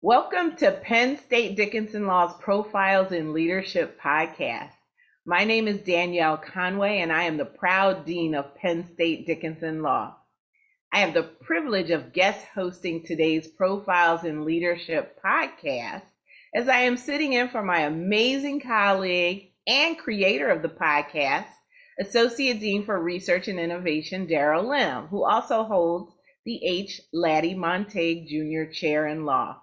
Welcome to Penn State Dickinson Law's Profiles in Leadership podcast. My name is Danielle Conway, and I am the proud dean of Penn State Dickinson Law. I have the privilege of guest hosting today's Profiles in Leadership podcast, as I am sitting in for my amazing colleague and creator of the podcast, Associate Dean for Research and Innovation, Darrell Lim, who also holds the H. Laddie Montague Jr. Chair in Law.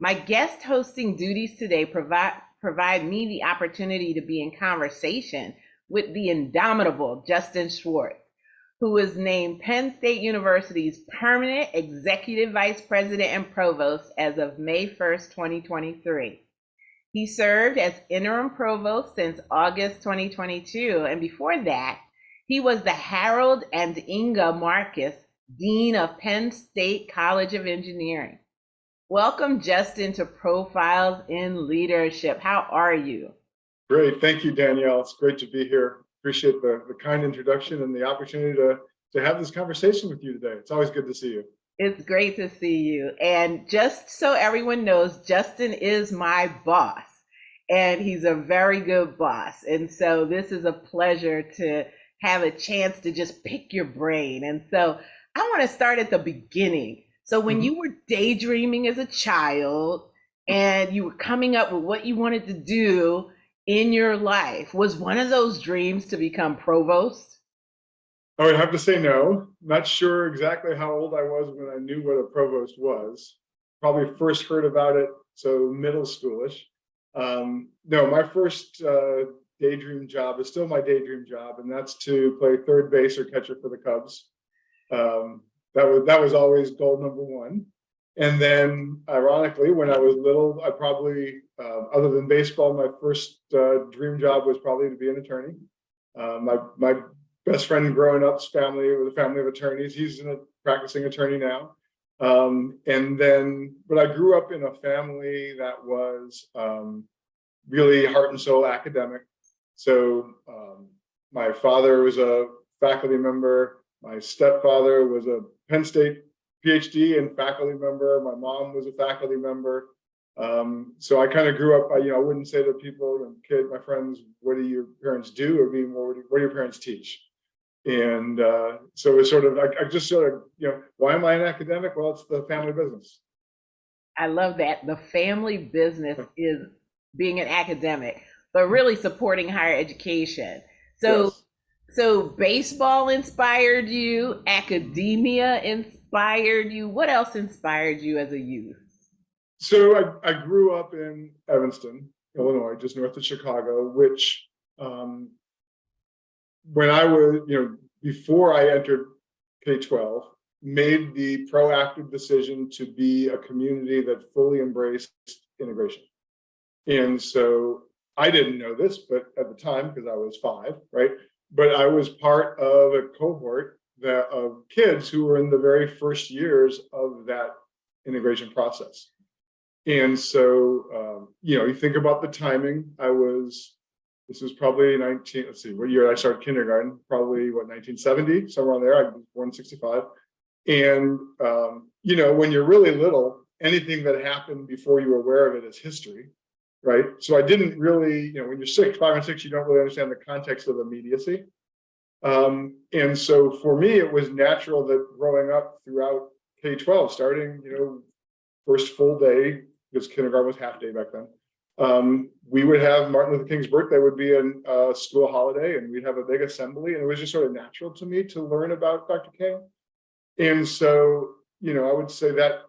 My guest hosting duties today provide me the opportunity to be in conversation with the indomitable Justin Schwartz, who was named Penn State University's permanent Executive Vice President and Provost as of May 1st, 2023. He served as interim provost since August 2022, and before that, he was the Harold and Inga Marcus Dean of Penn State College of Engineering. Welcome, Justin, to Profiles in Leadership. How are you? Great. Thank you, Danielle. It's great to be here. Appreciate the kind introduction and the opportunity to have this conversation with you today. It's always good to see you. It's great to see you. And just so everyone knows, Justin is my boss, and he's a very good boss. And so this is a pleasure to have a chance to just pick your brain. And so I want to start at the beginning. So when you were daydreaming as a child and you were coming up with what you wanted to do in your life, was one of those dreams to become provost? I would have to say no. Not sure exactly how old I was when I knew what a provost was. Probably first heard about it, so middle schoolish. No, my first daydream job is still my daydream job, and that's to play third base or catcher for the Cubs. That was always goal number one. And then, ironically, when I was little, I probably, other than baseball, my first dream job was probably to be an attorney. My best friend growing up's family was a family of attorneys. He's a practicing attorney now. But I grew up in a family that was really heart and soul academic. So my father was a faculty member. My stepfather was a Penn State PhD and faculty member. My mom was a faculty member. So I kind of grew up, I wouldn't say to people, my friends, what do your parents do? Or being more, what do your parents teach? And so it's sort of, I just sort of, why am I an academic? Well, it's the family business. I love that. The family business is being an academic, but really supporting higher education. So. Yes. So baseball inspired you, academia inspired you. What else inspired you as a youth? So I grew up in Evanston, Illinois, just north of Chicago, which when I was, before I entered K-12, made the proactive decision to be a community that fully embraced integration. And so I didn't know this, but at the time, because I was 5, right? But I was part of a cohort of kids who were in the very first years of that integration process. And so, you think about the timing. This was probably let's see, what year I started kindergarten? Probably, 1970, somewhere around there. I was born in 65. And, when you're really little, anything that happened before you were aware of it is history. Right. So I didn't really, when you're 5 and 6, you don't really understand the context of immediacy. And so for me, it was natural that growing up throughout K-12, starting, first full day, because kindergarten was half day back then, we would have Martin Luther King's birthday would be a school holiday, and we'd have a big assembly. And it was just sort of natural to me to learn about Dr. King. And so, I would say that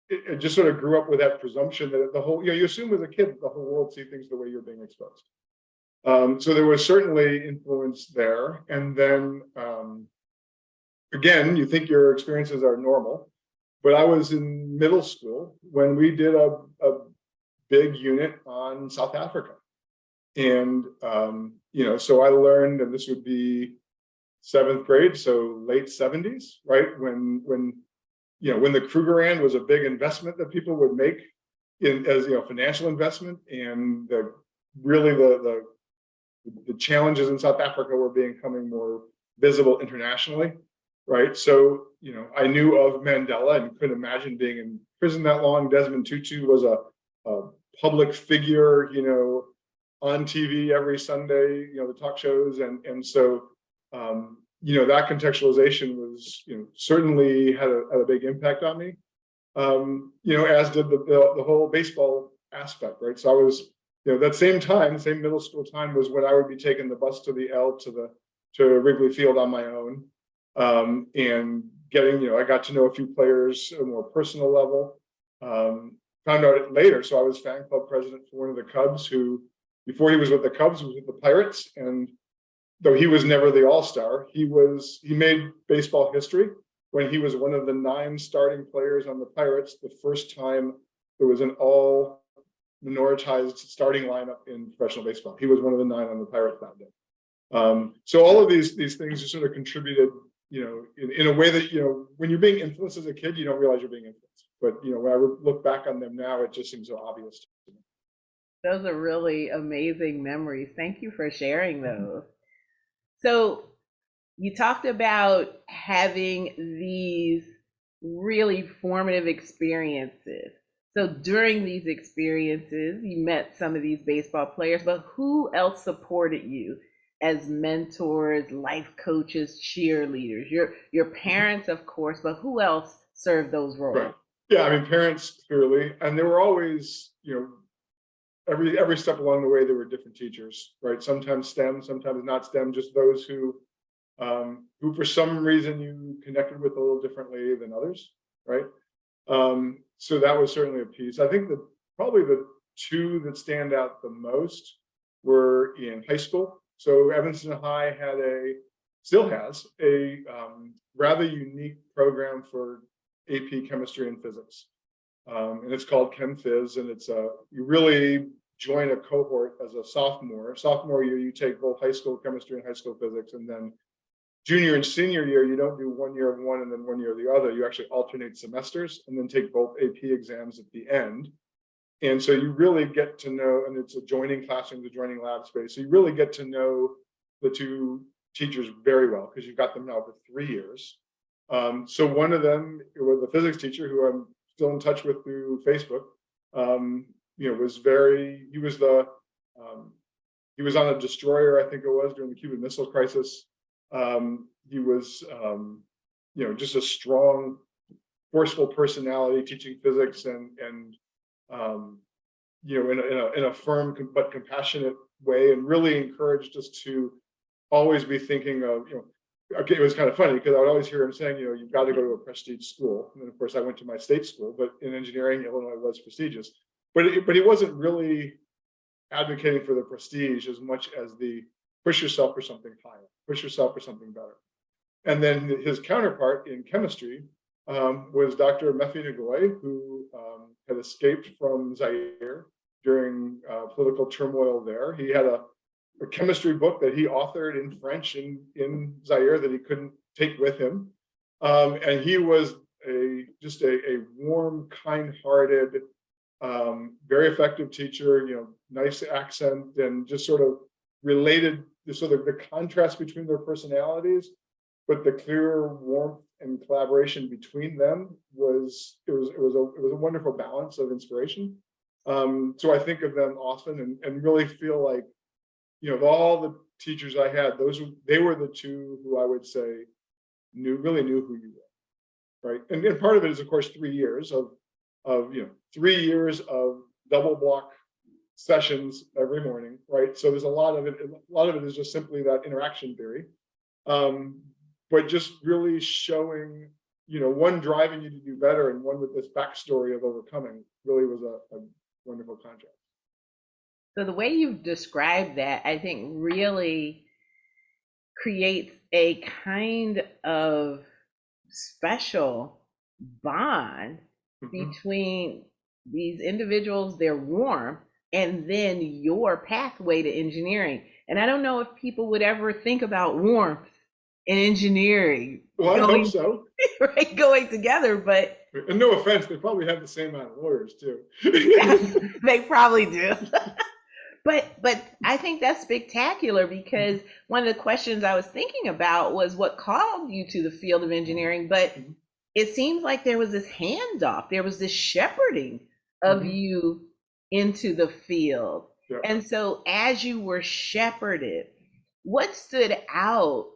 it just sort of grew up with that presumption that the whole, you assume as a kid that the whole world sees things the way you're being exposed. So there was certainly influence there. And then, again, you think your experiences are normal, but I was in middle school when we did a big unit on South Africa. And, so I learned, and this would be 7th grade, so late 70s, right? When the Krugerrand was a big investment that people would make as financial investment, and the challenges in South Africa were becoming more visible internationally. right? So, I knew of Mandela and couldn't imagine being in prison that long. Desmond Tutu was a public figure, on TV every Sunday, the talk shows. And so, that contextualization was, certainly had a big impact on me, as did the whole baseball aspect, right? So I was, that same middle school time was when I would be taking the bus to the L to Wrigley Field on my own, and getting, I got to know a few players at a more personal level. Found out it later. So I was fan club president for one of the Cubs who, before he was with the Cubs, was with the Pirates. And though he was never the all-star, he made baseball history when he was one of the 9 starting players on the Pirates, the first time there was an all minoritized starting lineup in professional baseball. He was one of the 9 on the Pirates that day. So all of these things just sort of contributed, in a way that, when you're being influenced as a kid, you don't realize you're being influenced. But, when I look back on them now, it just seems so obvious to me. Those are really amazing memories. Thank you for sharing those. So you talked about having these really formative experiences. So during these experiences, you met some of these baseball players, but who else supported you as mentors, life coaches, cheerleaders? Your parents, of course, but who else served those roles? Right. Yeah, I mean, parents clearly, and there were always, every step along the way, there were different teachers, right? Sometimes STEM, sometimes not STEM, just those who for some reason you connected with a little differently than others, right? So that was certainly a piece. I think that probably the 2 that stand out the most were in high school. So Evanston High still has a rather unique program for AP chemistry and physics. And it's called ChemPhys, and it's you really join a cohort as a sophomore. Sophomore year, you take both high school chemistry and high school physics, and then junior and senior year, you don't do 1 year of one and then 1 year of the other. You actually alternate semesters and then take both AP exams at the end. And so you really get to know, and it's adjoining classrooms, adjoining lab space. So you really get to know the 2 teachers very well because you've got them now for 3 years. So one of them was the physics teacher who I'm still in touch with through Facebook. He was on a destroyer, I think it was, during the Cuban Missile Crisis. He was, just a strong, forceful personality, teaching physics and in a firm but compassionate way, and really encouraged us to always be thinking of, okay, it was kind of funny because I would always hear him saying, you've got to go to a prestige school. And then, of course, I went to my state school, but in engineering, Illinois was prestigious. But he wasn't really advocating for the prestige as much as the push yourself for something higher, push yourself for something better. And then his counterpart in chemistry was Dr. Mefi Ngoy, who had escaped from Zaire during political turmoil there. He had a chemistry book that he authored in French in Zaire that he couldn't take with him. And he was just a warm, kind-hearted, very effective teacher, nice accent, and just sort of related the contrast between their personalities, but the clear warmth and collaboration between them was a wonderful balance of inspiration. So I think of them often and really feel like, of all the teachers I had, they were the 2 who I would say really knew who you were, right? And part of it is, of course, 3 years of 3 years of double block sessions every morning, right? So there's a lot of it is just simply that interaction theory, but just really showing, one driving you to do better and one with this backstory of overcoming really was a wonderful contrast. So the way you've described that, I think, really creates a kind of special bond between these individuals, their warmth, and then your pathway to engineering. And I don't know if people would ever think about warmth and engineering. Well, I hope so. Right, going together, but. And no offense, they probably have the same amount of lawyers too. They probably do. But I think that's spectacular, because one of the questions I was thinking about was what called you to the field of engineering, but it seems like there was this handoff, there was this shepherding of you into the field. Yeah. And so as you were shepherded, what stood out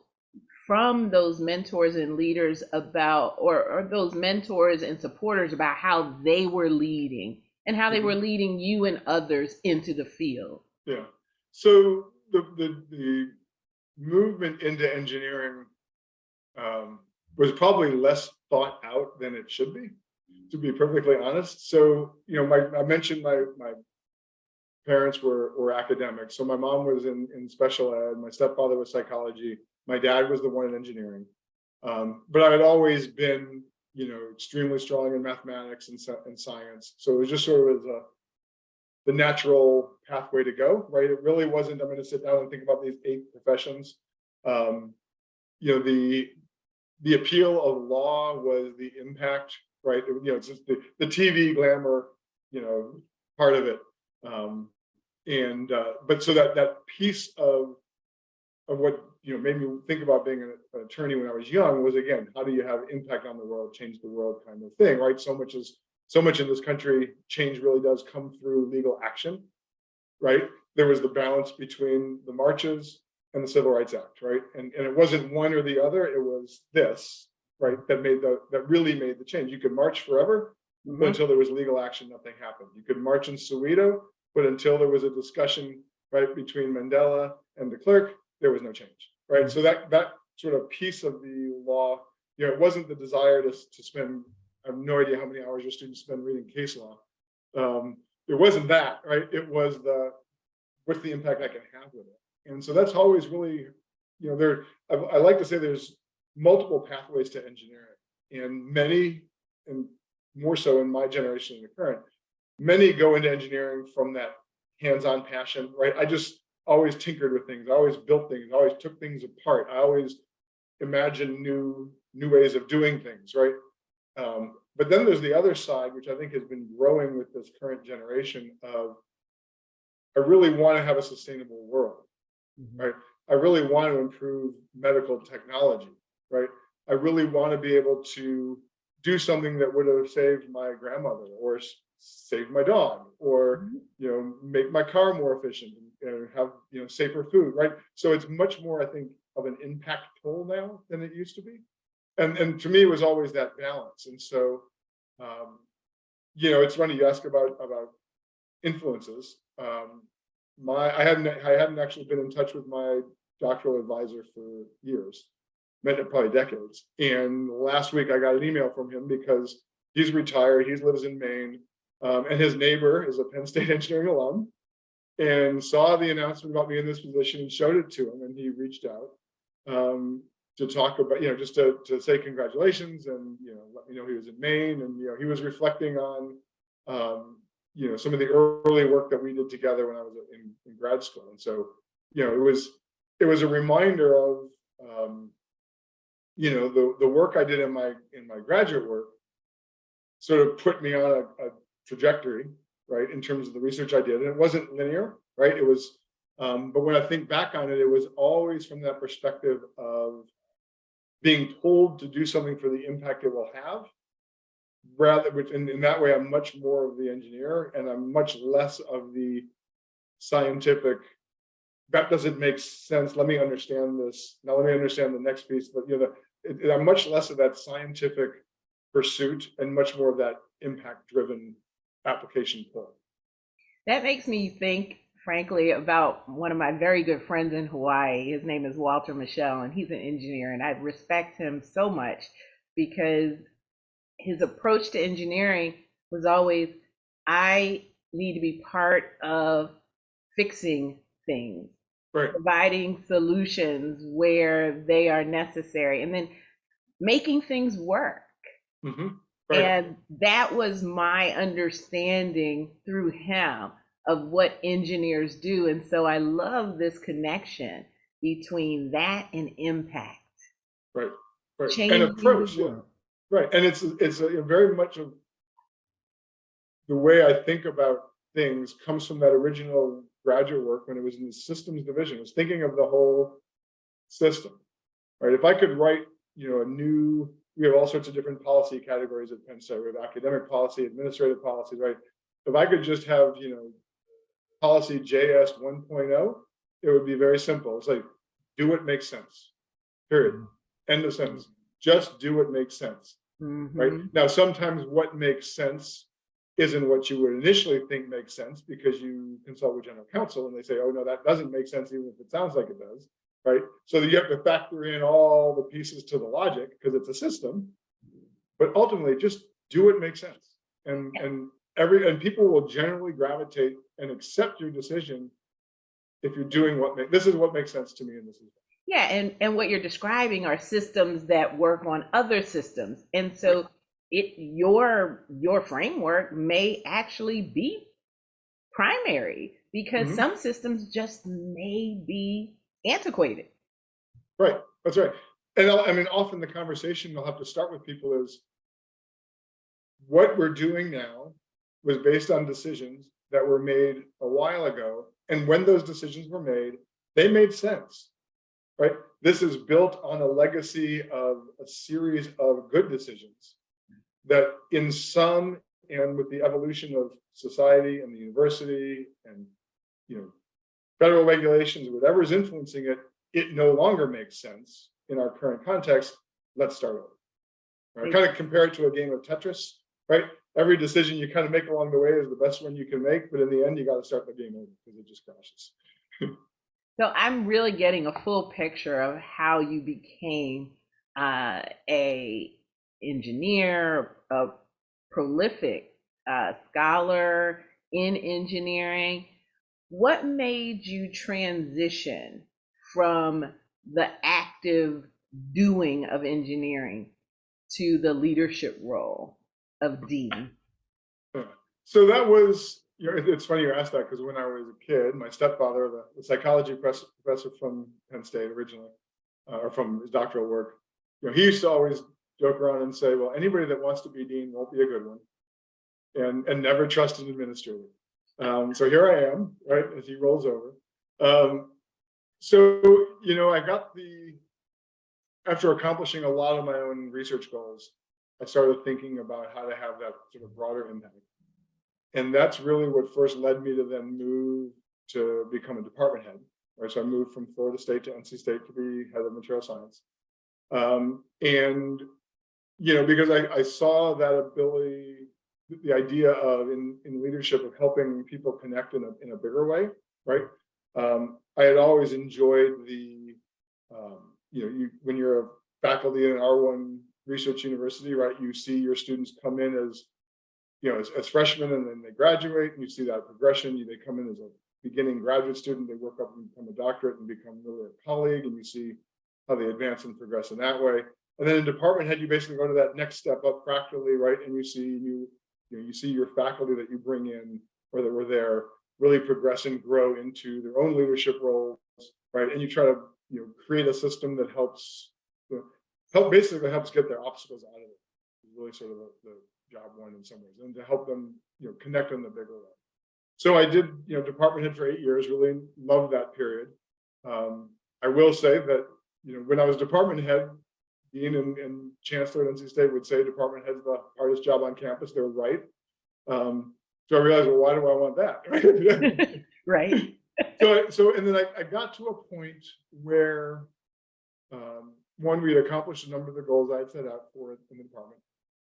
from those mentors and leaders about, or those mentors and supporters, about how they were leading and how they were leading you and others into the field? Yeah. So the movement into engineering was probably less thought out than it should be, to be perfectly honest. So, I mentioned my parents were academics. So my mom was in special ed, my stepfather was psychology, my dad was the one in engineering. But I had always been, extremely strong in mathematics and science. So it was just sort of the natural pathway to go, right? It really wasn't, I'm going to sit down and think about these 8 professions. The appeal of law was the impact, right? It's just the TV glamour, part of it. But so that piece of what made me think about being an attorney when I was young was, again, how do you have impact on the world, change the world kind of thing, right? So much in this country, change really does come through legal action, right? There was the balance between the marches and the Civil Rights Act, right? And it wasn't one or the other, it was this, right? That really made the change. You could march forever, but until there was legal action, nothing happened. You could march in Soweto, but until there was a discussion, right, between Mandela and de Klerk, there was no change, right? So that sort of piece of the law, it wasn't the desire to spend, I have no idea how many hours your students spend reading case law. It wasn't that, right? It was what's the impact I can have with it. And so that's always really, I like to say there's multiple pathways to engineering, and many, and more so in my generation and the current, many go into engineering from that hands-on passion, right? I just always tinkered with things. I always built things. I always took things apart. I always imagined new ways of doing things, right? But then there's the other side, which I think has been growing with this current generation of, I really want to have a sustainable world, right? I really want to improve medical technology, right? I really want to be able to do something that would have saved my grandmother, or saved my dog, or make my car more efficient, and have safer food, right? So it's much more, I think, of an impact tool now than it used to be. And to me, it was always that balance. And so, it's funny you ask about influences. I hadn't actually been in touch with my doctoral advisor for years, probably decades. And last week I got an email from him because he's retired. He lives in Maine, and his neighbor is a Penn State engineering alum, and saw the announcement about me in this position and showed it to him. And he reached out to talk about, just to say congratulations, and let me know he was in Maine, and he was reflecting on some of the early work that we did together when I was in grad school. And so it was a reminder of the work I did in my graduate work sort of put me on a trajectory, right, in terms of the research I did. And it wasn't linear, right? It was, but when I think back on it, it was always from that perspective of being told to do something for the impact it will have, rather, which in that way, I'm much more of the engineer, and I'm much less of the scientific, that doesn't make sense, let me understand this, now let me understand the next piece. But I'm much less of that scientific pursuit and much more of that impact driven application pull. That makes me think, frankly, about one of my very good friends in Hawaii. His name is Walter Michelle, and he's an engineer, and I respect him so much because his approach to engineering was always, I need to be part of fixing things, right, providing solutions where they are necessary, and then making things work. Right. And that was my understanding through him of what engineers do. And so I love this connection between that and impact. Right. And approach. Yeah. Right. And it's very much of the way I think about things comes from that original graduate work when it was in the systems division, was thinking of the whole system, right? If I could write, we have all sorts of different policy categories at Penn State. We have academic policy, administrative policy, right? If I could just have, policy JS 1.0, it would be very simple. It's like, do what makes sense, period. End of sentence. Just do what makes sense, right? Now, sometimes what makes sense isn't what you would initially think makes sense because you consult with general counsel and they say, oh, no, that doesn't make sense, even if it sounds like it does, right? So you have to factor in all the pieces to the logic because it's a system, but ultimately just do what makes sense. And people will generally gravitate and accept your decision if you're doing this is what makes sense to me, and this is. Yeah, and what you're describing are systems that work on other systems. And so your framework may actually be primary because some systems just may be antiquated. Right, that's right. And often the conversation you'll have to start with people is, what we're doing now was based on decisions that were made a while ago. And when those decisions were made, they made sense. Right? This is built on a legacy of a series of good decisions that in some, and with the evolution of society and the university and, federal regulations, whatever is influencing it, it no longer makes sense in our current context. Let's start over. Right? Kind of compare it to a game of Tetris, right? Every decision you kind of make along the way is the best one you can make, but in the end, you got to start the game over because it just crashes. So I'm really getting a full picture of how you became a engineer, a prolific scholar in engineering. What made you transition from the active doing of engineering to the leadership role of dean? So that was, it's funny you asked that because when I was a kid, my stepfather, the psychology professor from Penn State originally, or from his doctoral work, he used to always joke around and say, well, anybody that wants to be dean won't be a good one, and never trust an administrator. So here I am, right, as he rolls over. I got after accomplishing a lot of my own research goals, I started thinking about how to have that sort of broader impact. And that's really what first led me to then move to become a department head. Right? So I moved from Florida State to NC State to be head of material science. Because I saw that ability, the idea of in leadership of helping people connect in a bigger way, right? I had always enjoyed when you're a faculty in an R1 research university, right? You see your students come in as freshmen, and then they graduate, and you see that progression. They come in as a beginning graduate student, they work up and become a doctorate and become really a colleague, and you see how they advance and progress in that way. And then in department head, you basically go to that next step up practically, right? And you see your faculty that you bring in or that were there really progress and grow into their own leadership roles, right? And you try to create a system that helps basically helps get their obstacles out of it. It's really sort of the job one in some ways, and to help them connect on the bigger level. So I did department head for 8 years, really loved that period. I will say that when I was department head, dean and chancellor at NC State would say department head's the hardest job on campus. They're right. So I realized, well, why do I want that? Right. And then I got to a point where one, we had accomplished a number of the goals I had set out for it in the department.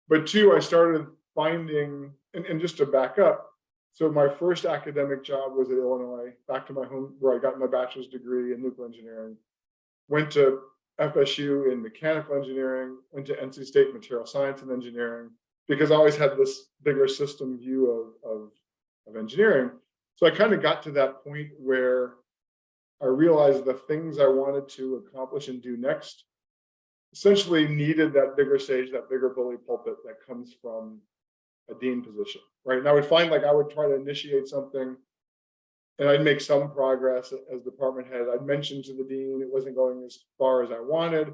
But two, I started finding, and just to back up, so my first academic job was at Illinois, back to my home, where I got my bachelor's degree in nuclear engineering, went to FSU in mechanical engineering, went to NC State material science and engineering, because I always had this bigger system view of engineering. So I kind of got to that point where I realized the things I wanted to accomplish and do next essentially needed that bigger stage, that bigger bully pulpit that comes from a dean position, right? And I would find I would try to initiate something and I'd make some progress as department head. I'd mention to the dean it wasn't going as far as I wanted.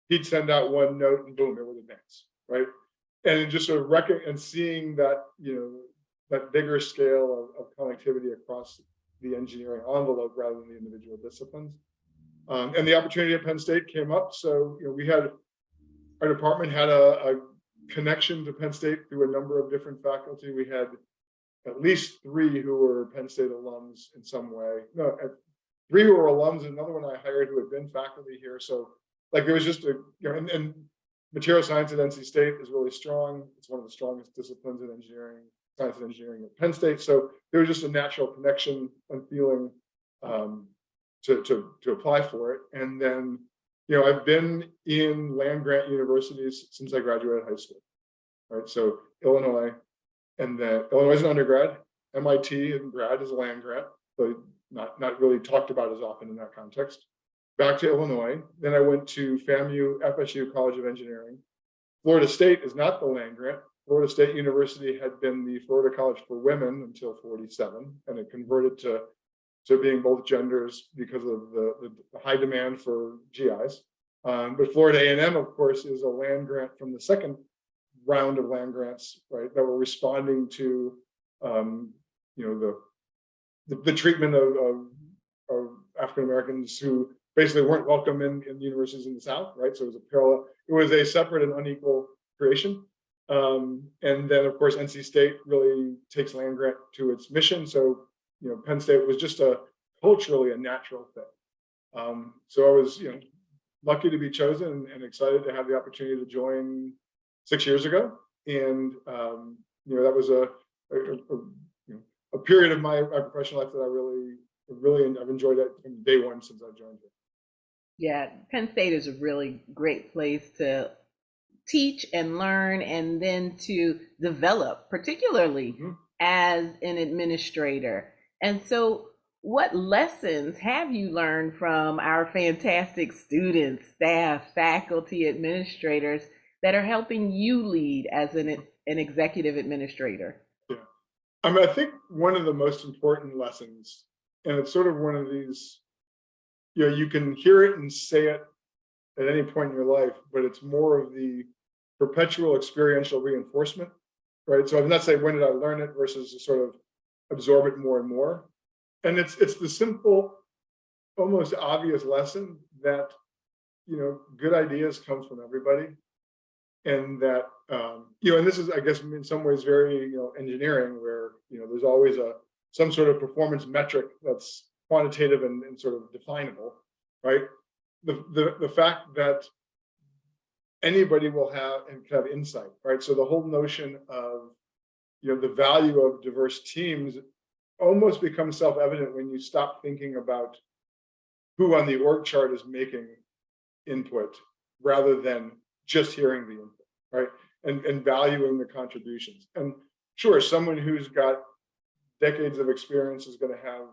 He'd send out one note and boom, it would advance, right? And just sort of seeing that, that bigger scale of connectivity across the engineering envelope rather than the individual disciplines. And the opportunity at Penn State came up. So, we had, our department had a connection to Penn State through a number of different faculty. We had at least 3 who were Penn State alums in some way. No, 3 who were alums, and another one I hired who had been faculty here. So like, there was just and material science at NC State is really strong. It's one of the strongest disciplines in engineering, science and engineering at Penn State. So there was just a natural connection and feeling to apply for it. And then, I've been in land grant universities since I graduated high school, right? So Illinois, and then Illinois is an undergrad, MIT and grad is a land grant, so not really talked about as often in that context. Back to Illinois, then I went to FAMU, FSU College of Engineering. Florida State is not the land grant. Florida State University had been the Florida College for Women until 47, and it converted to being both genders because of the high demand for GIs. But Florida A&M, of course, is a land grant from the second round of land grants, right, that were responding to, the treatment of African Americans who basically weren't welcome in universities in the South, right? So it was a parallel, it was a separate and unequal creation. And then, of course, NC State really takes land grant to its mission. So, Penn State was just culturally a natural fit. So I was, lucky to be chosen and excited to have the opportunity to join 6 years ago. And, that was a period of my professional life that I've enjoyed it from day one since I joined here. Yeah, Penn State is a really great place to teach and learn, and then to develop, particularly as an administrator. And so, what lessons have you learned from our fantastic students, staff, faculty, administrators that are helping you lead as an executive administrator? Yeah, I think one of the most important lessons, and it's sort of one of these, you can hear it and say it at any point in your life, but it's more of the perpetual experiential reinforcement, right? So I'm not saying when did I learn it versus to sort of absorb it more and more. And it's the simple, almost obvious lesson that, good ideas come from everybody. And that, and this is, I guess, in some ways very, engineering, where, there's always some sort of performance metric that's quantitative and sort of definable, right? The fact that anybody will have and can have insight, right? So the whole notion of, the value of diverse teams almost becomes self-evident when you stop thinking about who on the org chart is making input rather than just hearing the input, right? And valuing the contributions. And sure, someone who's got decades of experience is going to have,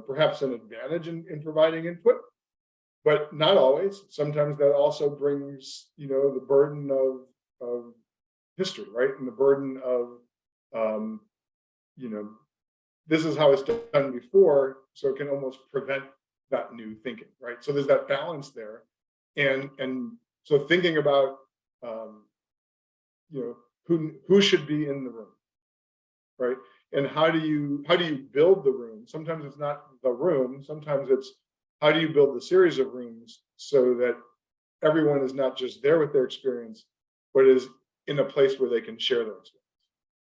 perhaps an advantage in providing input, but not always. Sometimes that also brings, the burden of history, right? And the burden of, this is how it's done before, so it can almost prevent that new thinking, right? So there's that balance there. And so thinking about, who should be in the room, right? And how do you build the room? Sometimes it's not the room. Sometimes it's how do you build the series of rooms so that everyone is not just there with their experience, but is in a place where they can share their experience,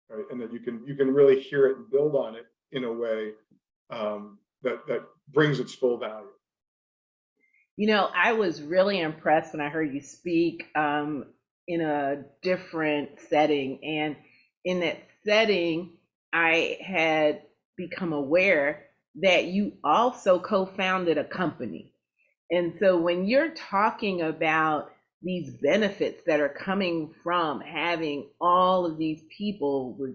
right? And that you can really hear it and build on it in a way that brings its full value. I was really impressed when I heard you speak in a different setting. And in that setting, I had become aware that you also co-founded a company. And so when you're talking about these benefits that are coming from having all of these people with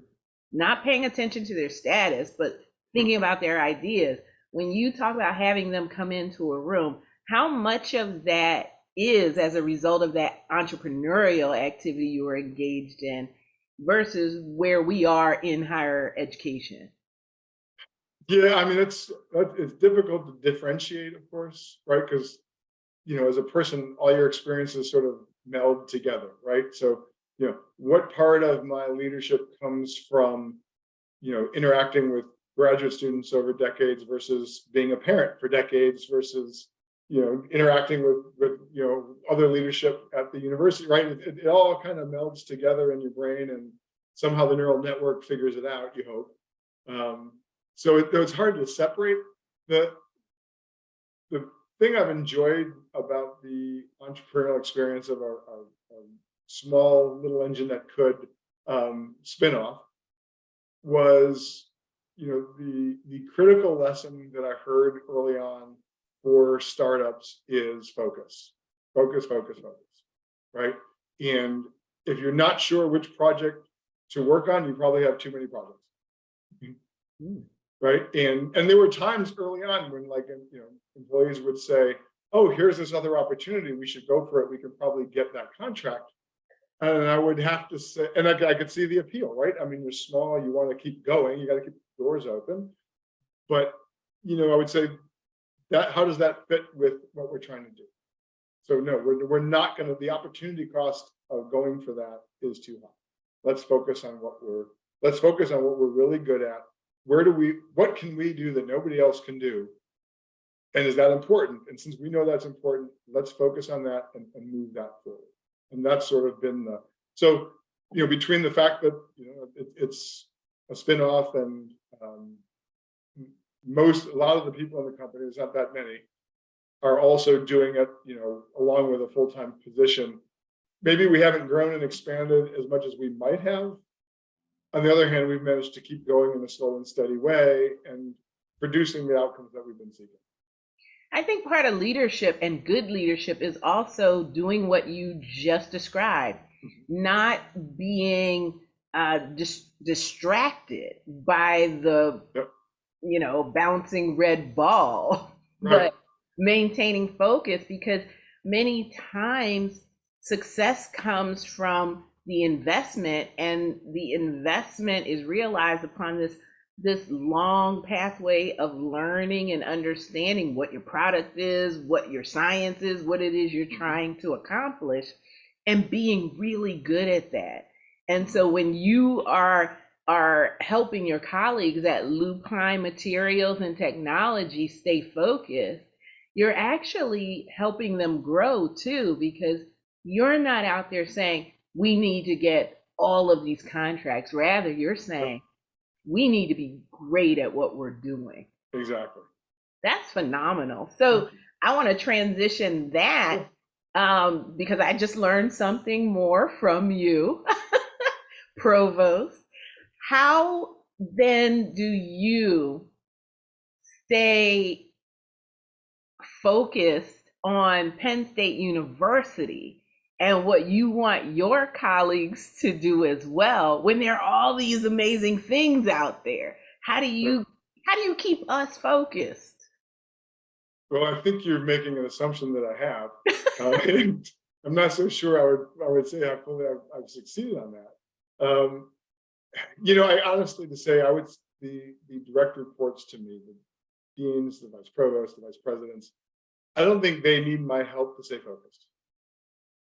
not paying attention to their status, but thinking about their ideas, when you talk about having them come into a room, how much of that is as a result of that entrepreneurial activity you were engaged in versus where we are in higher education? Yeah, it's difficult to differentiate, of course, right? Because, as a person, all your experiences sort of meld together, right? So, what part of my leadership comes from, interacting with graduate students over decades versus being a parent for decades versus, interacting with other leadership at the university, right? It all kind of melds together in your brain, and somehow the neural network figures it out, you hope. So it's hard to separate. The thing I've enjoyed about the entrepreneurial experience of a small little engine that could spin off was, the critical lesson that I heard early on for startups is focus, right? And if you're not sure which project to work on, you probably have too many projects. Right. And there were times early on when, like, employees would say, oh, here's this other opportunity, we should go for it, we can probably get that contract. And I would have to say, and I could see the appeal, right? I mean, you're small, you want to keep going, you got to keep the doors open. But, I would say that, how does that fit with what we're trying to do? So no, we're not going to, the opportunity cost of going for that is too high. Let's focus on what we're really good at. What can we do that nobody else can do? And is that important? And since we know that's important, let's focus on that and move that forward. And that's sort of been between the fact that, it's a spin-off and a lot of the people in the company, there's not that many, are also doing it, along with a full-time position. Maybe we haven't grown and expanded as much as we might have. On the other hand, we've managed to keep going in a slow and steady way and producing the outcomes that we've been seeking. I think part of leadership and good leadership is also doing what you just described, not being distracted by the, bouncing red ball, right. But maintaining focus, because many times success comes from the investment, and the investment is realized upon this long pathway of learning and understanding what your product is, what your science is, what it is you're trying to accomplish, and being really good at that. And so when you are helping your colleagues at Lupine Materials and Technology stay focused, you're actually helping them grow too, because you're not out there saying, we need to get all of these contracts. Rather, you're saying, we need to be great at what we're doing. Exactly. That's phenomenal. So I want to transition that because I just learned something more from you, Provost. How then do you stay focused on Penn State University and what you want your colleagues to do as well when there are all these amazing things out there? How do you keep us focused? Well, I think you're making an assumption that I have. And I'm not so sure I would say how fully I've succeeded on that. I honestly, to say, the direct reports to me, the deans, the vice provost, the vice presidents, I don't think they need my help to stay focused.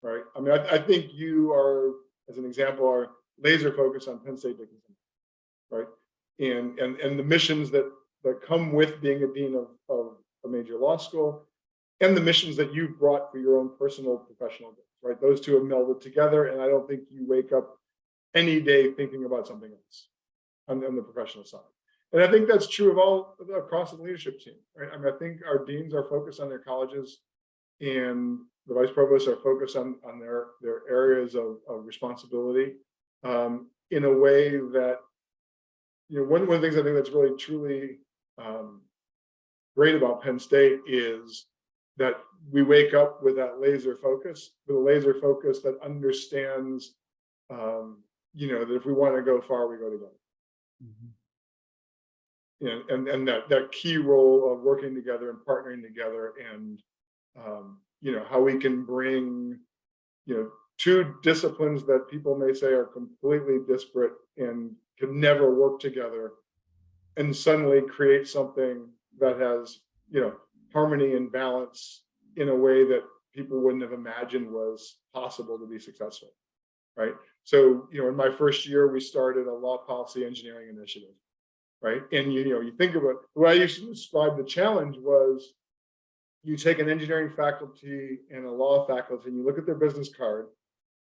Right. I mean, I think you are, as an example, are laser focused on Penn State Dickinson, right? And the missions that come with being a dean of a major law school, and the missions that you've brought for your own personal professional goals, right? Those two have melded together, and I don't think you wake up any day thinking about something else on the professional side. And I think that's true of all across the leadership team, right? I mean, I think our deans are focused on their colleges, and the vice provosts are focused on their areas of responsibility in a way that, one of the things I think that's really truly great about Penn State is that we wake up with that laser focus, that understands, that if we want to go far, we go together. And that key role of working together and partnering together, and how we can bring, two disciplines that people may say are completely disparate and can never work together, and suddenly create something that has, harmony and balance in a way that people wouldn't have imagined was possible to be successful, right? So, in my first year, we started a law policy engineering initiative. right? And you think about the way I used to describe the challenge was you take an engineering faculty and a law faculty and you look at their business card,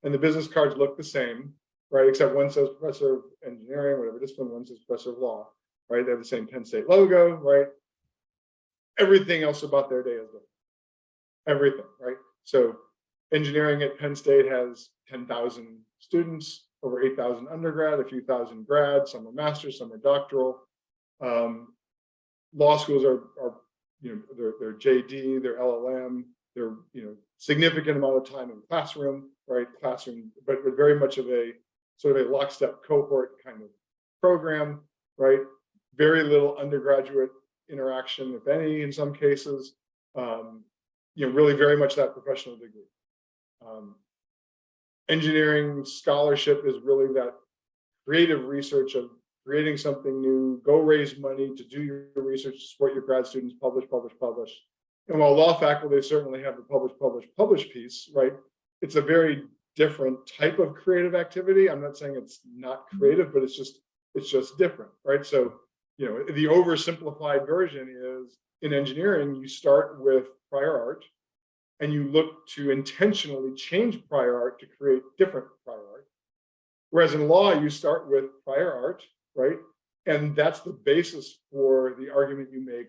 and the business cards look the same, right? Except one says professor of engineering, whatever discipline, one says professor of law, right? They have the same Penn State logo, right? Everything else about their day is different. Everything, right? So engineering at Penn State has 10,000 students, over 8,000 undergrad, a few thousand grads, some are masters, some are doctoral. Law schools are they're JD, they're LLM, they're significant amount of time in classroom, right? Classroom, but very much of a sort of a lockstep cohort kind of program, right? Very little undergraduate interaction, if any, in some cases. Really very much that professional degree. Engineering scholarship is really that creative research of creating something new, go raise money to do your research, to support your grad students, publish. And while law faculty certainly have the publish piece, right? It's a very different type of creative activity. I'm not saying it's not creative, but it's just different, right? So, the oversimplified version is in engineering, you start with prior art and you look to intentionally change prior art to create different prior art. Whereas in law, you start with prior art, right? And that's the basis for the argument you make.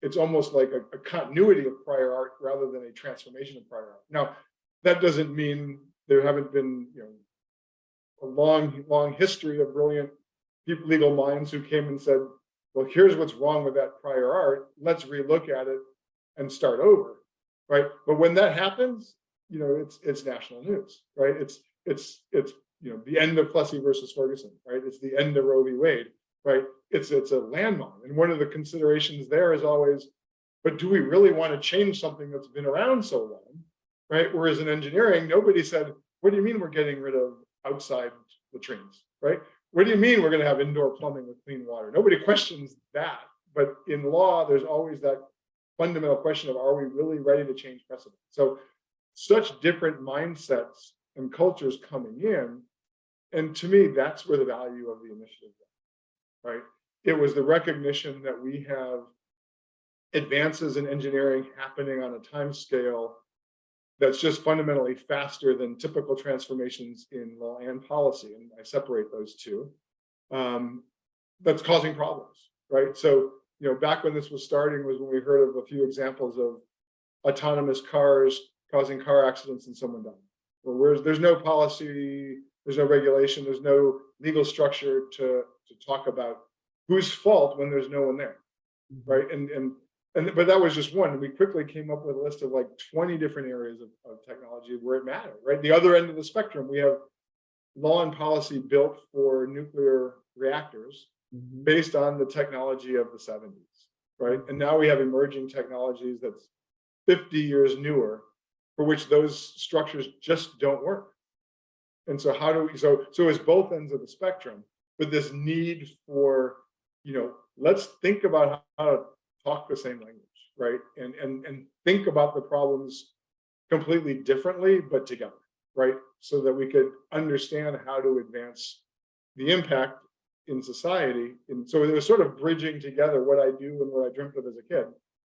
It's almost like a continuity of prior art rather than a transformation of prior art. Now, that doesn't mean there haven't been, a long history of brilliant legal minds who came and said, well, here's what's wrong with that prior art. Let's relook at it and start over, right? But when that happens, it's national news, right? It's the end of Plessy versus Ferguson, right? It's the end of Roe v. Wade, right? It's a landmine. And one of the considerations there is always, but do we really want to change something that's been around so long, right? Whereas in engineering, nobody said, what do you mean we're getting rid of outside latrines, right? What do you mean we're going to have indoor plumbing with clean water? Nobody questions that. But in law, there's always that fundamental question of, are we really ready to change precedent? So such different mindsets and cultures coming in. And to me, that's where the value of the initiative is, right? It was the recognition that we have advances in engineering happening on a time scale that's just fundamentally faster than typical transformations in law and policy. And I separate those two. That's causing problems, right? So, back when this was starting was when we heard of a few examples of autonomous cars causing car accidents and someone dying. Well, there's no policy, there's no regulation, there's no legal structure to talk about whose fault when there's no one there, right? But that was just one. We quickly came up with a list of like 20 different areas of technology where it mattered, right? The other end of the spectrum, we have law and policy built for nuclear reactors based on the technology of the 70s, right? And now we have emerging technologies that's 50 years newer, for which those structures just don't work. And so how do we, so it's both ends of the spectrum, but this need for, let's think about how to talk the same language, right? And think about the problems completely differently, but together, right? So that we could understand how to advance the impact in society. And so it was sort of bridging together what I do and what I dreamt of as a kid,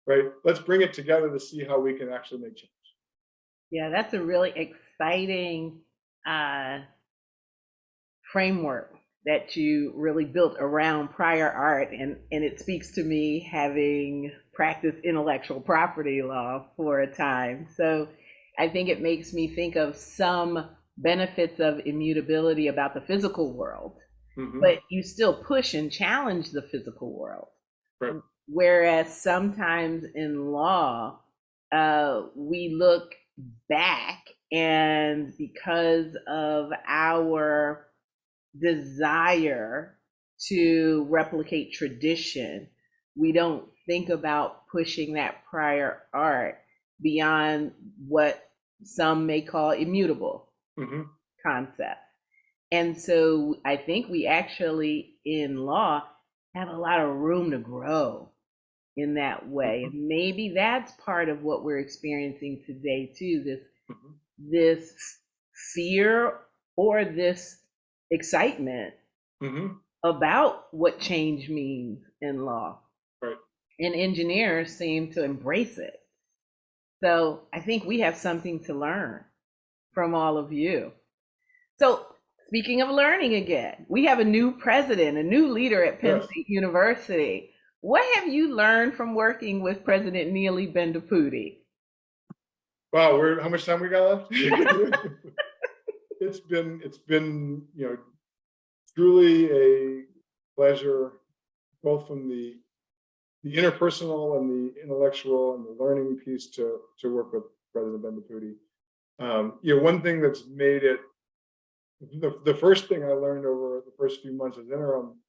right? Let's bring it together to see how we can actually make change. Yeah, that's a really exciting framework that you really built around prior art, and it speaks to me having practiced intellectual property law for a time. So I think it makes me think of some benefits of immutability about the physical world, but you still push and challenge the physical world. Right. Whereas sometimes in law, we look back, and because of our desire to replicate tradition, we don't think about pushing that prior art beyond what some may call immutable concept. And so I think we actually in law have a lot of room to grow in that way. And maybe that's part of what we're experiencing today too, this fear or this excitement about what change means in law. Right. And engineers seem to embrace it. So I think we have something to learn from all of you. So speaking of learning again, we have a new president, a new leader at Penn Yes. State University. What have you learned from working with President Bendapudi? Wow, how much time we got left? It's been, truly a pleasure, both from the interpersonal and the intellectual and the learning piece to work with President Bendapudi. One thing that's made it, the first thing I learned over the first few months as interim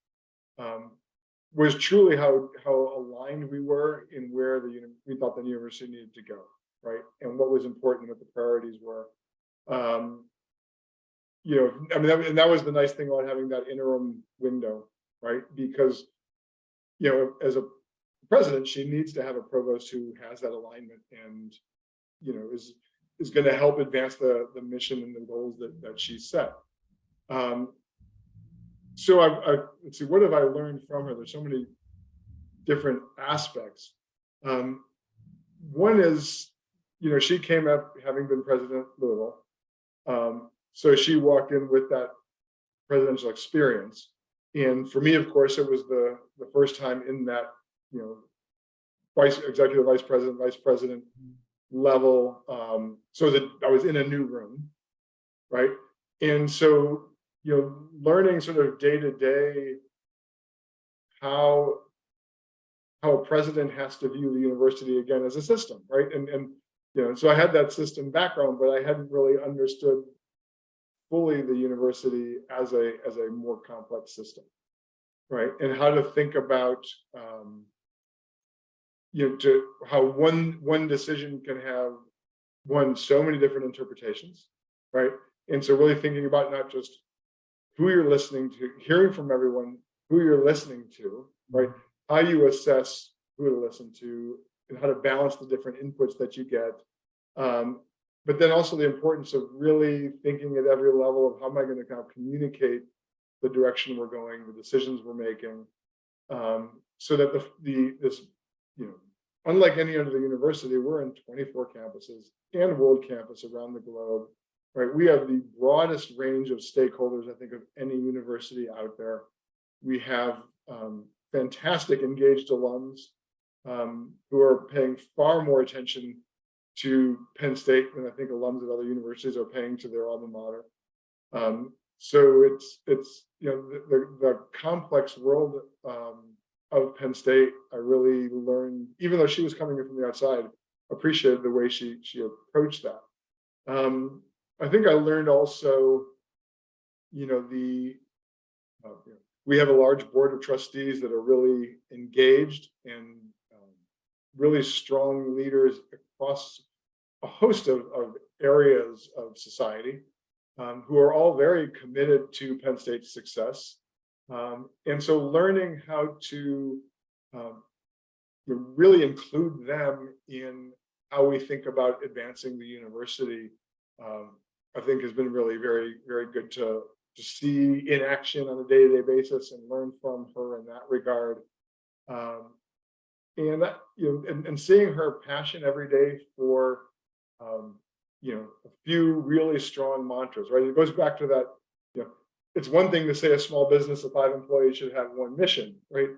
was truly how aligned we were in where we thought the university needed to go, right? And what was important, what the priorities were. That was the nice thing about having that interim window, right? Because, as a president, she needs to have a provost who has that alignment and, is going to help advance the mission and the goals that she set. So let's see, what have I learned from her? There's so many different aspects. One is, she came up having been president Louisville. So she walked in with that presidential experience. And for me, of course, it was the first time in that, executive vice president level. So that I was in a new room, right? And so, learning sort of day to day how a president has to view the university again as a system, right? And so I had that system background, but I hadn't really understood fully the university as a more complex system, right? And how to think about how one decision can have so many different interpretations, right? And so really thinking about not just who you're listening to, hearing from everyone, who you're listening to, right? How you assess who to listen to and how to balance the different inputs that you get. But then also the importance of really thinking at every level of how am I going to kind of communicate the direction we're going, the decisions we're making, so that this unlike any other university, we're in 24 campuses and world campus around the globe, right? We have the broadest range of stakeholders, I think, of any university out there. We have fantastic engaged alums who are paying far more attention to Penn State than I think alums at other universities are paying to their alma mater. So it's the complex world of Penn State. I really learned, even though she was coming in from the outside, appreciated the way she approached that. I think I learned also, we have a large board of trustees that are really engaged and really strong leaders across a host of areas of society, who are all very committed to Penn State's success. And so learning how to really include them in how we think about advancing the university, I think has been really very, very good to see in action on a day-to-day basis and learn from her in that regard. And seeing her passion every day for a few really strong mantras, right? It goes back to that, it's one thing to say a small business of 5 employees should have one mission, right?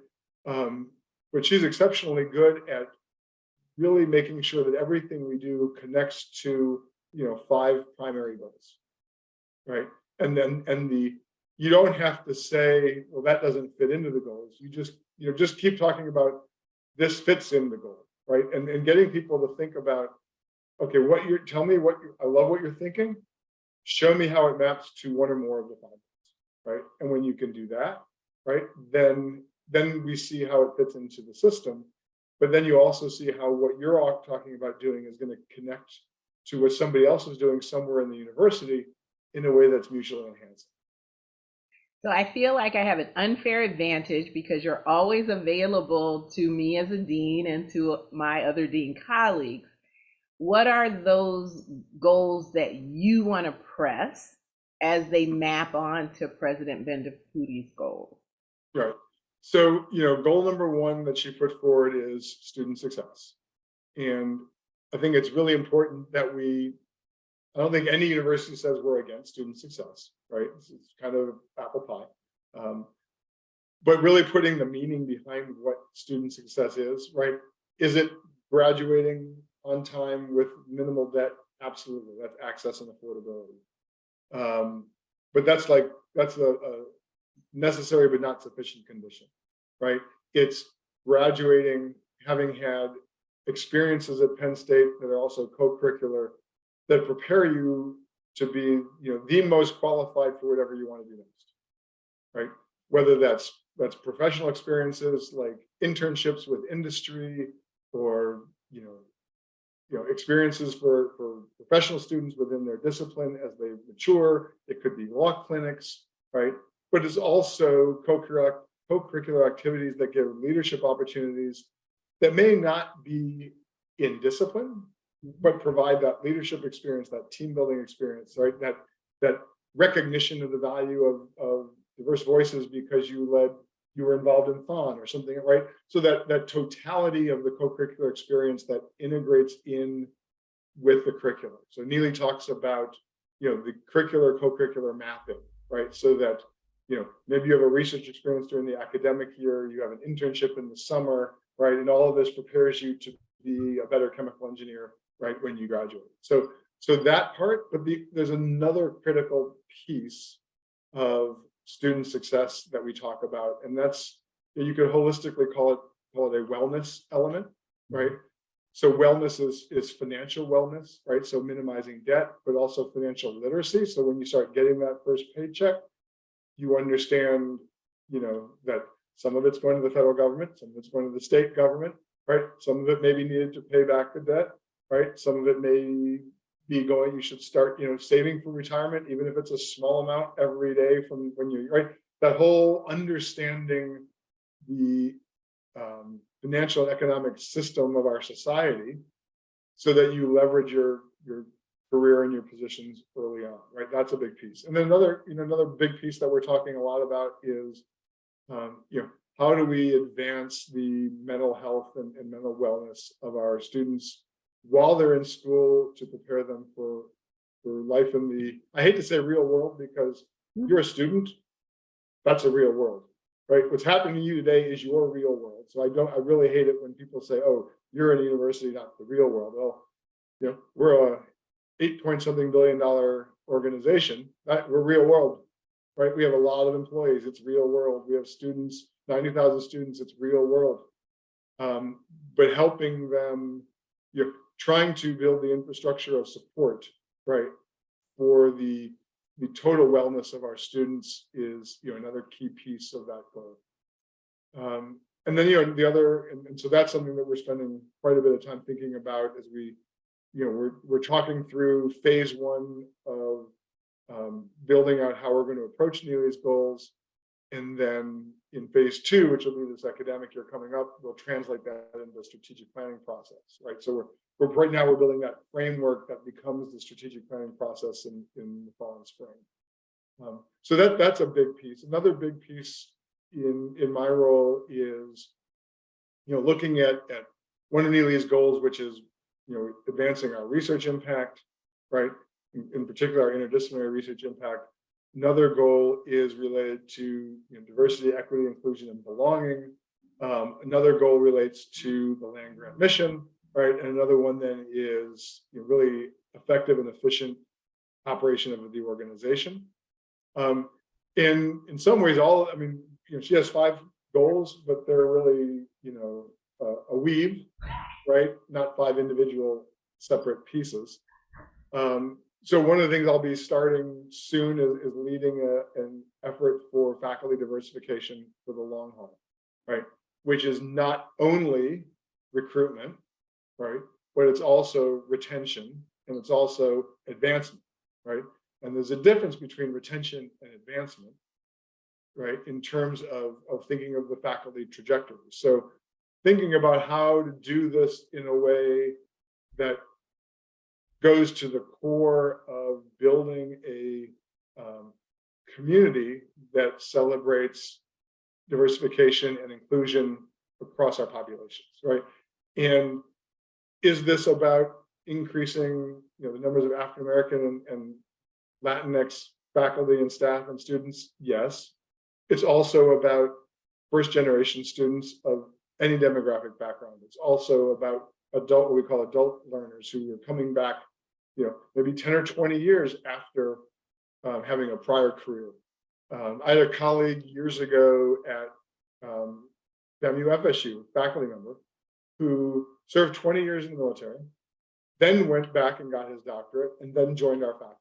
But she's exceptionally good at really making sure that everything we do connects to 5 primary goals, right? And you don't have to say, well, that doesn't fit into the goals. You just keep talking about this fits in the goal, right? And getting people to think about, okay, I love what you're thinking. Show me how it maps to one or more of the 5 goals, right? And when you can do that, right, then we see how it fits into the system. But then you also see how what you're all talking about doing is going to connect to what somebody else is doing somewhere in the university in a way that's mutually enhancing. So I feel like I have an unfair advantage because you're always available to me as a dean and to my other dean colleagues. What are those goals that you want to press as they map on to President Bendapudi's goals? Right. So, goal number one that she put forward is student success. And I think it's really important that I don't think any university says we're against student success, right? It's kind of apple pie. But really putting the meaning behind what student success is, right? Is it graduating on time with minimal debt? Absolutely. That's access and affordability. But that's a necessary but not sufficient condition, right? It's graduating, having had experiences at Penn State that are also co-curricular, that prepare you to be, the most qualified for whatever you want to do next, right? Whether that's professional experiences like internships with industry, or experiences for professional students within their discipline as they mature. It could be law clinics, right? But it's also co-curricular activities that give leadership opportunities that may not be in discipline, but provide that leadership experience, that team building experience, right? That recognition of the value of diverse voices because you were involved in FON or something, right? So that totality of the co-curricular experience that integrates in with the curriculum. So Neely talks about, the curricular co-curricular mapping, right? So that, maybe you have a research experience during the academic year, you have an internship in the summer, right? And all of this prepares you to be a better chemical engineer, right, when you graduate. So that part, but there's another critical piece of student success that we talk about, and that's, you could holistically call it a wellness element, right? So wellness is financial wellness, right? So minimizing debt, but also financial literacy. So when you start getting that first paycheck, you understand, that some of it's going to the federal government, some of it's going to the state government, right? Some of it may be needed to pay back the debt, right? Some of it may be going, you should start, saving for retirement, even if it's a small amount every day from when you're, right? That whole understanding the financial and economic system of our society so that you leverage your career and your positions early on, right? That's a big piece. And then another big piece that we're talking a lot about is, how do we advance the mental health and mental wellness of our students while they're in school to prepare them for life in the, I hate to say real world, because you're a student, that's a real world, right? What's happening to you today is your real world. So I really hate it when people say, oh, you're in a university, not the real world. Well, we're a $8-point-something billion organization, we're real world, right? We have a lot of employees, it's real world. We have students, 90,000 students, it's real world. But helping them, trying to build the infrastructure of support, right, for the total wellness of our students is, another key piece of that goal. And then, the other, and so that's something that we're spending quite a bit of time thinking about as we, we're talking through phase one of building out how we're going to approach Neely's goals. And then in phase two, which will be this academic year coming up, we'll translate that into a strategic planning process, right? So we're right now, we're building that framework that becomes the strategic planning process in the fall and spring. So that's a big piece. Another big piece in my role is, looking at one of Neely's goals, which is, advancing our research impact, right? In particular, our interdisciplinary research impact. Another goal is related to diversity, equity, inclusion, and belonging. Another goal relates to the land grant mission, right? And another one then is really effective and efficient operation of the organization. In some ways, she has 5 goals, but they're really a weave, right? Not 5 individual separate pieces. So one of the things I'll be starting soon is leading an effort for faculty diversification for the long haul, right? Which is not only recruitment, right? But it's also retention and it's also advancement, right? And there's a difference between retention and advancement, right? In terms of thinking of the faculty trajectory. So thinking about how to do this in a way that goes to the core of building a community that celebrates diversification and inclusion across our populations, right? And is this about increasing, the numbers of African American and Latinx faculty and staff and students? Yes. It's also about first generation students of any demographic background. It's also about what we call adult learners who are coming back, maybe 10 or 20 years after having a prior career. I had a colleague years ago at FSU, faculty member, who served 20 years in the military, then went back and got his doctorate, and then joined our faculty.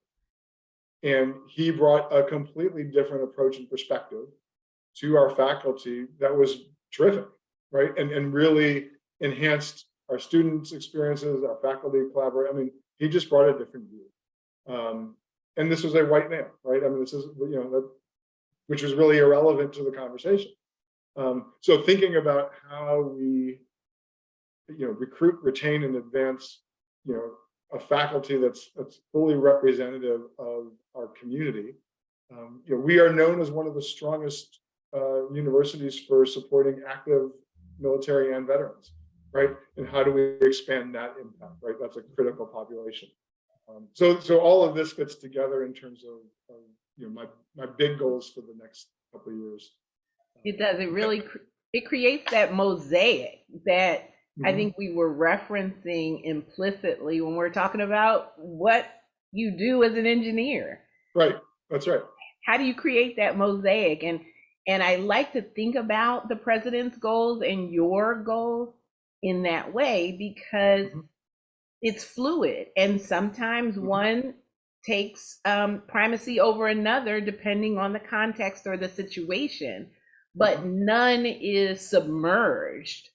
And he brought a completely different approach and perspective to our faculty that was terrific, right? And really enhanced our students' experiences, our faculty collaborate. I mean, he just brought a different view. And this was a white man, right? I mean, this is, which was really irrelevant to the conversation. So thinking about how we, recruit, retain, and advance, a faculty that's fully representative of our community. We are known as one of the strongest universities for supporting active military and veterans, right? And how do we expand that impact, right? That's a critical population. So all of this fits together in terms of my big goals for the next couple of years. It does. It really it creates that mosaic that I think we were referencing implicitly when we're talking about what you do as an engineer. Right. That's right. How do you create that mosaic? And I like to think about the president's goals and your goals in that way, because it's fluid, and sometimes one takes primacy over another depending on the context or the situation, but none is submerged.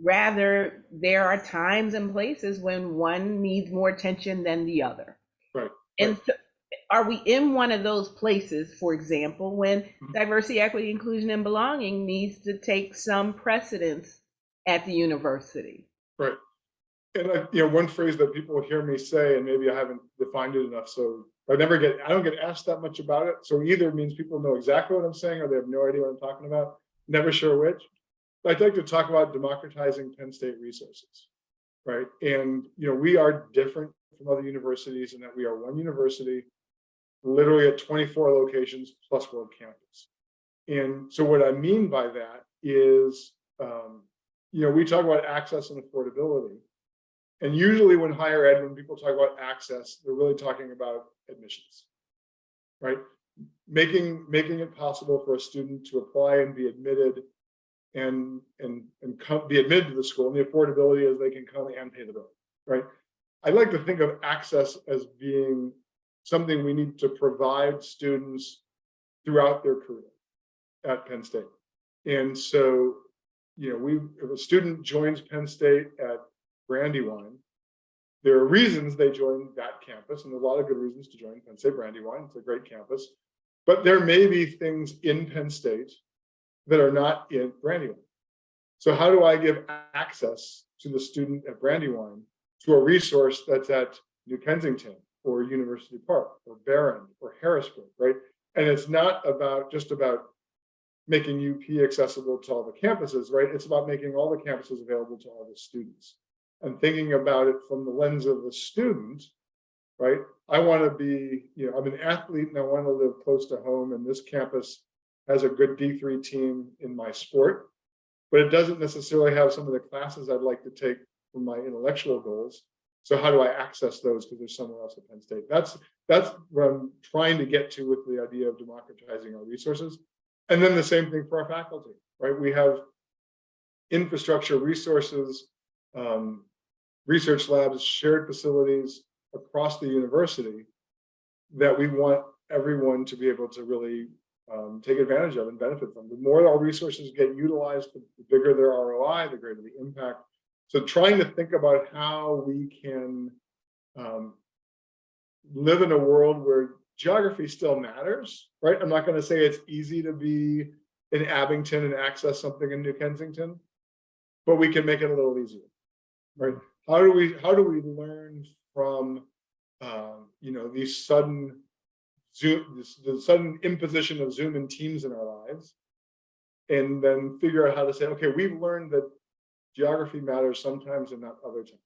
Rather, there are times and places when one needs more attention than the other. Right. And so are we in one of those places, for example, when diversity, equity, inclusion, and belonging needs to take some precedence at the university? Right. And one phrase that people hear me say, and maybe I haven't defined it enough, so I don't get asked that much about it. So either it means people know exactly what I'm saying, or they have no idea what I'm talking about. Never sure which. I'd like to talk about democratizing Penn State resources, right? And we are different from other universities in that we are one university, literally at 24 locations plus World Campus. And so what I mean by that is, we talk about access and affordability. And usually when higher ed, when people talk about access, they're really talking about admissions, right? Making it possible for a student to apply and be admitted and be admitted to the school, and the affordability is they can come and pay the bill, right? I like to think of access as being something we need to provide students throughout their career at Penn State. And so, if a student joins Penn State at Brandywine, there are reasons they join that campus, and there's a lot of good reasons to join Penn State Brandywine. It's a great campus, but there may be things in Penn State that are not in Brandywine. So how do I give access to the student at Brandywine to a resource that's at New Kensington or University Park or Barron or Harrisburg, right? And it's not just about making UP accessible to all the campuses, right? It's about making all the campuses available to all the students and thinking about it from the lens of the student, right? I want to be, I'm an athlete and I want to live close to home, and this campus has a good D3 team in my sport, but it doesn't necessarily have some of the classes I'd like to take for my intellectual goals. So how do I access those because there's somewhere else at Penn State? That's what I'm trying to get to with the idea of democratizing our resources. And then the same thing for our faculty, right? We have infrastructure, resources, research labs, shared facilities across the university that we want everyone to be able to really take advantage of and benefit from. The more our resources get utilized, the bigger their ROI, the greater the impact. So trying to think about how we can live in a world where geography still matters, right? I'm not going to say it's easy to be in Abington and access something in New Kensington, but we can make it a little easier, right? How do we learn from these sudden the sudden imposition of Zoom and Teams in our lives, and then figure out how to say, okay, we've learned that geography matters sometimes and not other times,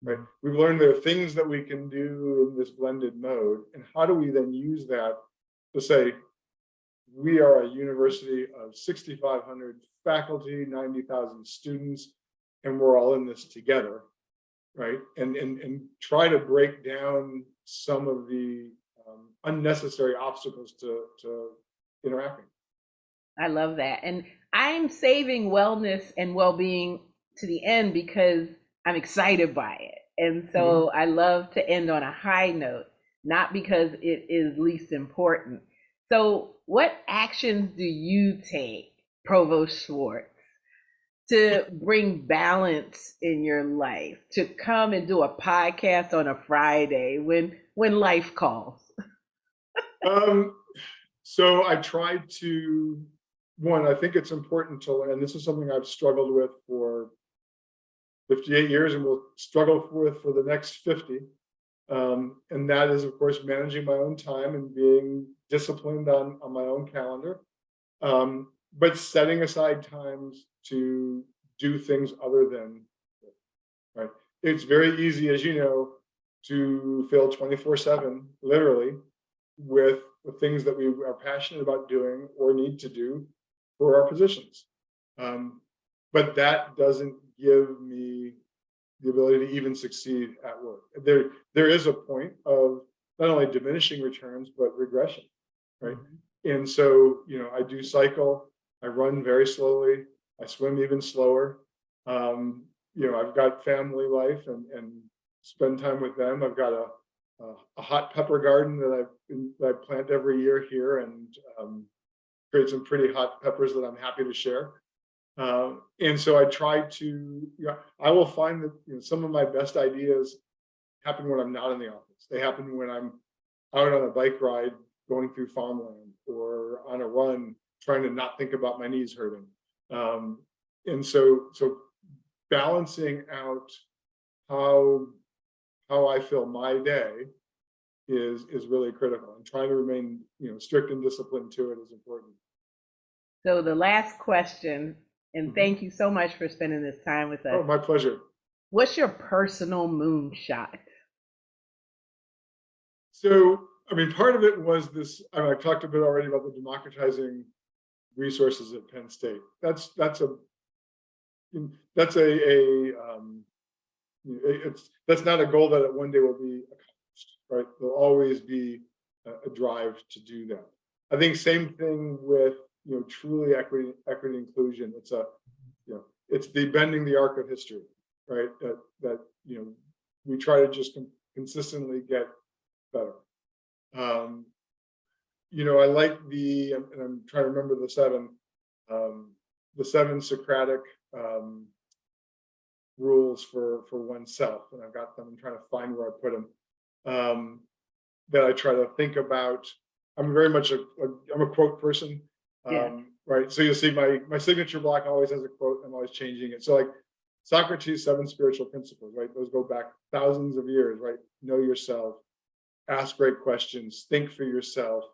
right? We've learned there are things that we can do in this blended mode, and how do we then use that to say, we are a university of 6,500 faculty, 90,000 students, and we're all in this together, right? And try to break down some of the unnecessary obstacles to interacting. I love that. And I'm saving wellness and well-being to the end because I'm excited by it. And so I love to end on a high note, not because it is least important. So what actions do you take, Provost Schwartz, to bring balance in your life, to come and do a podcast on a Friday when life calls? So I tried to, one, I think it's important to learn, and this is something I've struggled with for 58 years and will struggle with for the next 50. And that is, of course, managing my own time and being disciplined on my own calendar, but setting aside times to do things other than, right? It's very easy, as you know, to fill 24/7, literally, with the things that we are passionate about doing or need to do for our positions. But that doesn't give me the ability to even succeed at work. There is a point of not only diminishing returns, but regression, right? And so, I do cycle, I run very slowly, I swim even slower. I've got family life and spend time with them. I've got a hot pepper garden that I plant every year here, and create some pretty hot peppers that I'm happy to share. And so I try to, I will find that some of my best ideas happen when I'm not in the office. They happen when I'm out on a bike ride going through farmland, or on a run trying to not think about my knees hurting. And so balancing out how I feel my day is really critical, and trying to remain strict and disciplined to it is important. So the last question, and thank you so much for spending this time with us. Oh, my pleasure. What's your personal moonshot? So, part of it was this. I talked a bit already about the democratizing resources at Penn State. That's not a goal that one day will be accomplished, right? There'll always be a drive to do that. I think same thing with truly equity inclusion. It's the bending the arc of history, right? That we try to just consistently get better. I like and I'm trying to remember the seven Socratic rules for oneself, and I've got them. I'm trying to find where I put them. That I try to think about. I'm very much I'm a quote person, right? So you'll see my signature block always has a quote. I'm always changing it. So like Socrates' 7 spiritual principles, right? Those go back thousands of years, right? Know yourself, ask great questions, think for yourself,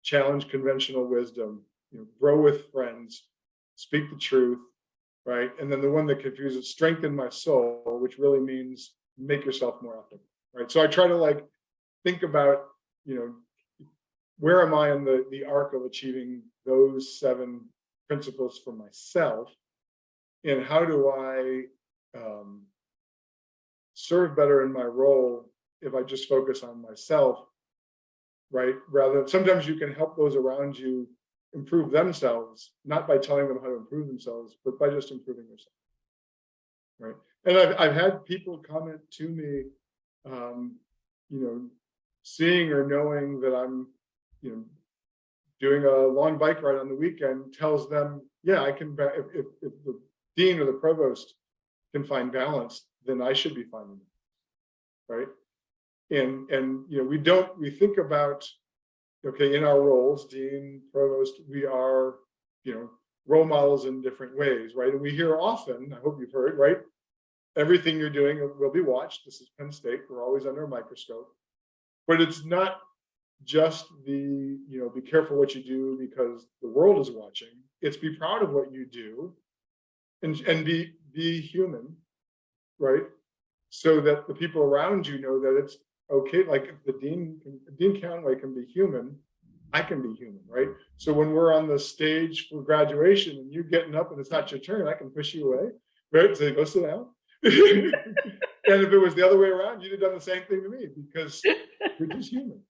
challenge conventional wisdom, grow with friends, speak the truth, right? And then the one that confuses, strengthen my soul, which really means make yourself more authentic, right? So I try to think about, where am I in the arc of achieving those 7 principles for myself, and how do I serve better in my role if I just focus on myself, right? Rather, sometimes you can help those around you improve themselves, not by telling them how to improve themselves, but by just improving yourself, right? And I've had people comment to me, seeing or knowing that I'm, doing a long bike ride on the weekend tells them, yeah, I can. If the dean or the provost can find balance, then I should be finding it, right? And we think about, okay, in our roles, dean, provost, we are, role models in different ways, right? And we hear often, I hope you've heard, right? Everything you're doing will be watched. This is Penn State. We're always under a microscope. But it's not just be careful what you do because the world is watching. It's be proud of what you do and be human, right? So that the people around you know that it's okay. Like if Dean Conway can be human, I can be human, right? So when we're on the stage for graduation and you're getting up and it's not your turn, I can push you away, right? Say, go sit down. And if it was the other way around, you'd have done the same thing to me because we're just human.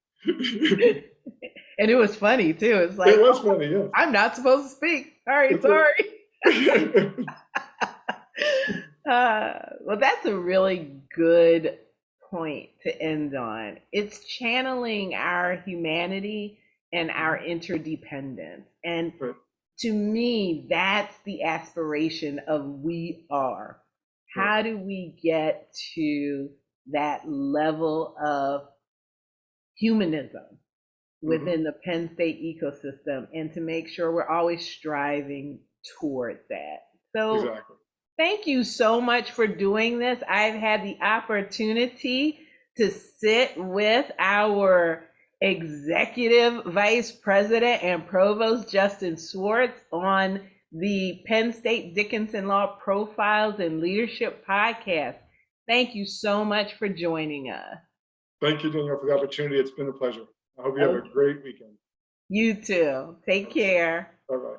And it was funny too. It's like, it was funny, yes. I'm not supposed to speak. Sorry. Well, that's a really good point to end on. It's channeling our humanity and our interdependence. And Right. to me, that's the aspiration of we are. How do we get to that level of humanism within the Penn State ecosystem and to make sure we're always striving toward that? So Exactly. Thank you so much for doing this. I've had the opportunity to sit with our Executive Vice President and Provost Justin Schwartz on the Penn State Dickinson Law Profiles and Leadership podcast. Thank you so much for joining us. Thank you, Danielle, for the opportunity. It's been a pleasure. I hope you have a great weekend. You too. Take care. Bye-bye.